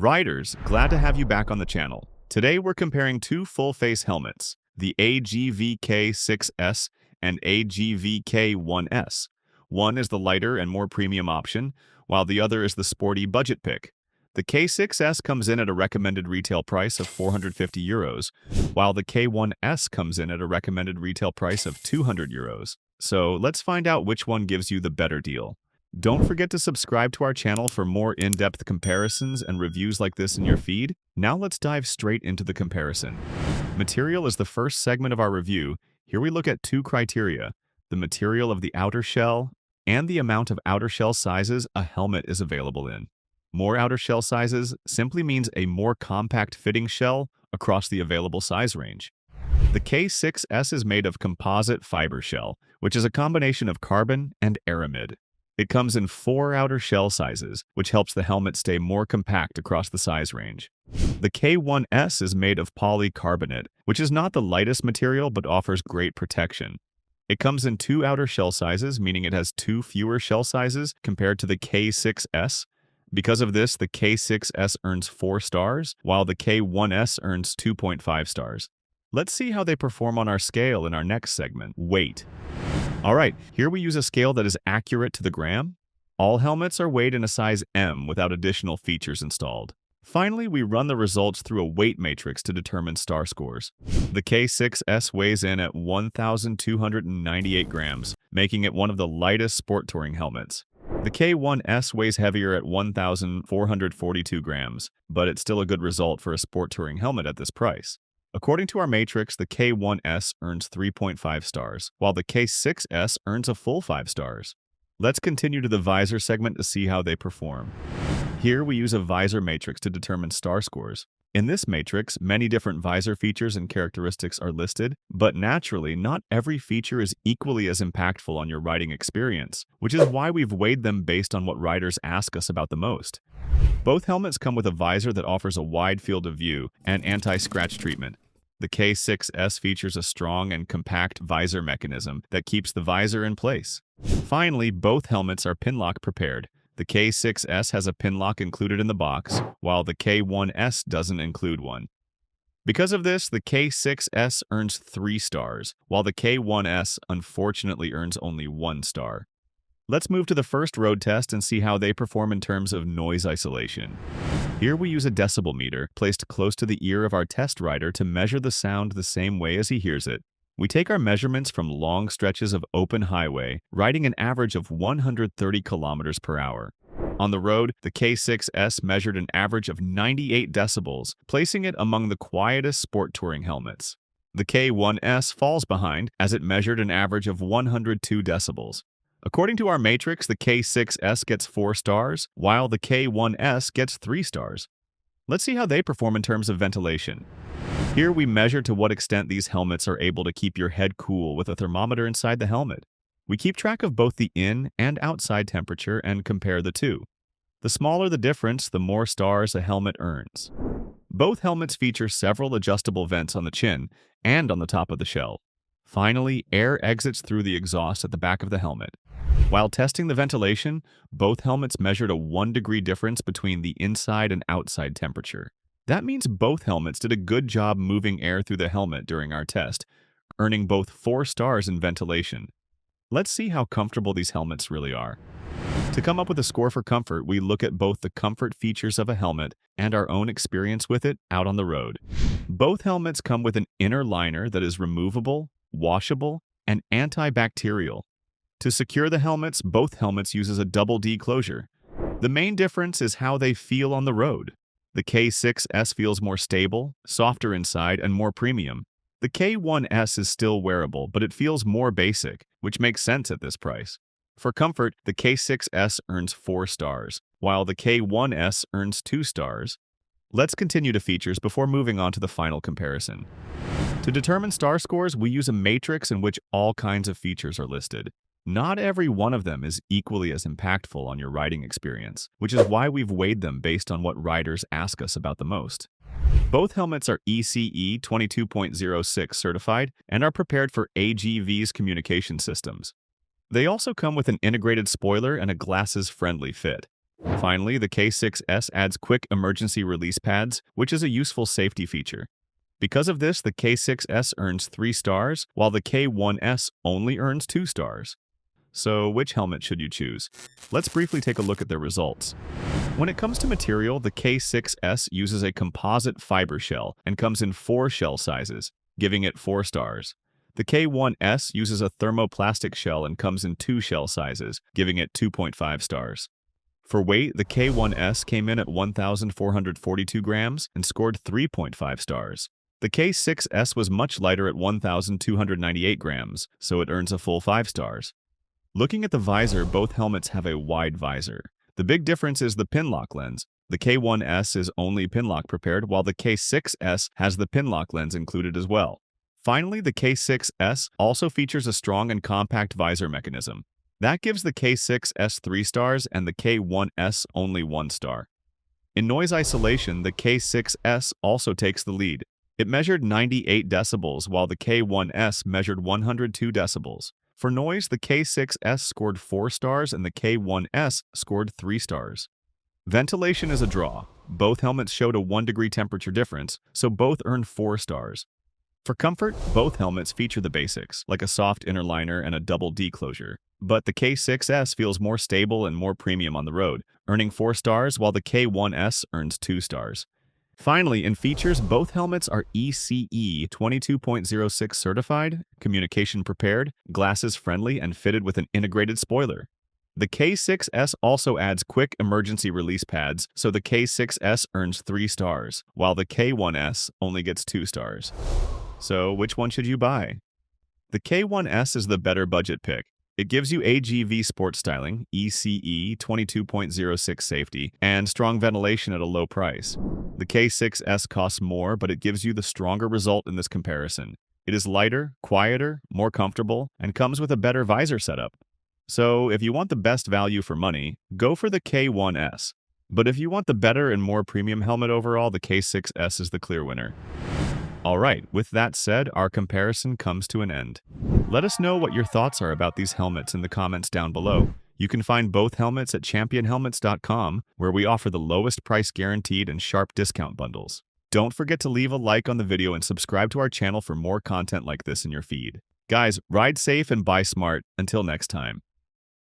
Riders, glad to have you back on the channel. Today we're comparing two full-face helmets, the AGV K6S and AGV K1S. One is the lighter and more premium option, while the other is the sporty budget pick. The K6S comes in at a recommended retail price of €450, while the K1S comes in at a recommended retail price of €200. So let's find out which one gives you the better deal. Don't forget to subscribe to our channel for more in-depth comparisons and reviews like this in your feed. Now let's dive straight into the comparison. Material is the first segment of our review. Here we look at two criteria: the material of the outer shell and the amount of outer shell sizes a helmet is available in. More outer shell sizes simply means a more compact fitting shell across the available size range. The K6S is made of composite fiber shell, which is a combination of carbon and aramid. It comes in 4 outer shell sizes, which helps the helmet stay more compact across the size range. The K1S is made of polycarbonate, which is not the lightest material but offers great protection. It comes in 2 outer shell sizes, meaning it has 2 fewer shell sizes compared to the K6S. Because of this, the K6S earns 4 stars, while the K1S earns 2.5 stars. Let's see how they perform on our scale in our next segment, weight. Alright, here we use a scale that is accurate to the gram. All helmets are weighed in a size M without additional features installed. Finally, we run the results through a weight matrix to determine star scores. The K6S weighs in at 1,298 grams, making it one of the lightest sport touring helmets. The K1S weighs heavier at 1,442 grams, but it's still a good result for a sport touring helmet at this price. According to our matrix, the K1S earns 3.5 stars, while the K6S earns a full 5 stars. Let's continue to the visor segment to see how they perform. Here we use a visor matrix to determine star scores. In this matrix, many different visor features and characteristics are listed, but naturally, not every feature is equally as impactful on your riding experience, which is why we've weighed them based on what riders ask us about the most. Both helmets come with a visor that offers a wide field of view and anti-scratch treatment. The K6S features a strong and compact visor mechanism that keeps the visor in place. Finally, both helmets are pinlock prepared. The K6S has a pinlock included in the box, while the K1S doesn't include one. Because of this, the K6S earns 3 stars, while the K1S unfortunately earns only 1 star. Let's move to the first road test and see how they perform in terms of noise isolation. Here we use a decibel meter placed close to the ear of our test rider to measure the sound the same way as he hears it. We take our measurements from long stretches of open highway, riding an average of 130 kilometers per hour. On the road, the K6S measured an average of 98 decibels, placing it among the quietest sport touring helmets. The K1S falls behind as it measured an average of 102 decibels. According to our matrix, the K6S gets 4 stars, while the K1S gets 3 stars. Let's see how they perform in terms of ventilation. Here we measure to what extent these helmets are able to keep your head cool with a thermometer inside the helmet. We keep track of both the in and outside temperature and compare the two. The smaller the difference, the more stars a helmet earns. Both helmets feature several adjustable vents on the chin and on the top of the shell. Finally, air exits through the exhaust at the back of the helmet. While testing the ventilation, both helmets measured a 1-degree difference between the inside and outside temperature. That means both helmets did a good job moving air through the helmet during our test, earning both 4 stars in ventilation. Let's see how comfortable these helmets really are. To come up with a score for comfort, we look at both the comfort features of a helmet and our own experience with it out on the road. Both helmets come with an inner liner that is removable, washable, and antibacterial. To secure the helmets, both helmets uses a double D closure. The main difference is how they feel on the road. The K6S feels more stable, softer inside, and more premium. The K1S is still wearable, but it feels more basic, which makes sense at this price. For comfort, the K6S earns 4 stars, while the K1S earns 2 stars. Let's continue to features before moving on to the final comparison. To determine star scores, we use a matrix in which all kinds of features are listed. Not every one of them is equally as impactful on your riding experience, which is why we've weighed them based on what riders ask us about the most. Both helmets are ECE 22.06 certified and are prepared for AGV's communication systems. They also come with an integrated spoiler and a glasses-friendly fit. Finally, the K6S adds quick emergency release pads, which is a useful safety feature. Because of this, the K6S earns 3 stars, while the K1S only earns 2 stars. So, which helmet should you choose? Let's briefly take a look at their results. When it comes to material, the K6S uses a composite fiber shell and comes in 4 shell sizes, giving it 4 stars. The K1S uses a thermoplastic shell and comes in 2 shell sizes, giving it 2.5 stars. For weight, the K1S came in at 1,442 grams and scored 3.5 stars. The K6S was much lighter at 1,298 grams, so it earns a full 5 stars. Looking at the visor, both helmets have a wide visor. The big difference is the pinlock lens. The K1S is only pinlock prepared, while the K6S has the pinlock lens included as well. Finally, the K6S also features a strong and compact visor mechanism. That gives the K6S 3 stars and the K1S only 1 star. In noise isolation, the K6S also takes the lead. It measured 98 decibels, while the K1S measured 102 decibels. For noise, the K6S scored 4 stars and the K1S scored 3 stars. Ventilation is a draw. Both helmets showed a 1-degree temperature difference, so both earned 4 stars. For comfort, both helmets feature the basics, like a soft inner liner and a double D closure. But the K6S feels more stable and more premium on the road, earning 4 stars, while the K1S earns 2 stars. Finally, in features, both helmets are ECE 22.06 certified, communication prepared, glasses friendly, and fitted with an integrated spoiler. The K6S also adds quick emergency release pads, so the K6S earns 3 stars, while the K1S only gets 2 stars. So, which one should you buy? The K1S is the better budget pick. It gives you AGV sport styling, ECE 22.06 safety, and strong ventilation at a low price. The K6S costs more, but it gives you the stronger result in this comparison. It is lighter, quieter, more comfortable, and comes with a better visor setup. So, if you want the best value for money, go for the K1S. But if you want the better and more premium helmet overall, the K6S is the clear winner. Alright, with that said, our comparison comes to an end. Let us know what your thoughts are about these helmets in the comments down below. You can find both helmets at championhelmets.com, where we offer the lowest price guaranteed and sharp discount bundles. Don't forget to leave a like on the video and subscribe to our channel for more content like this in your feed. Guys, ride safe and buy smart. Until next time.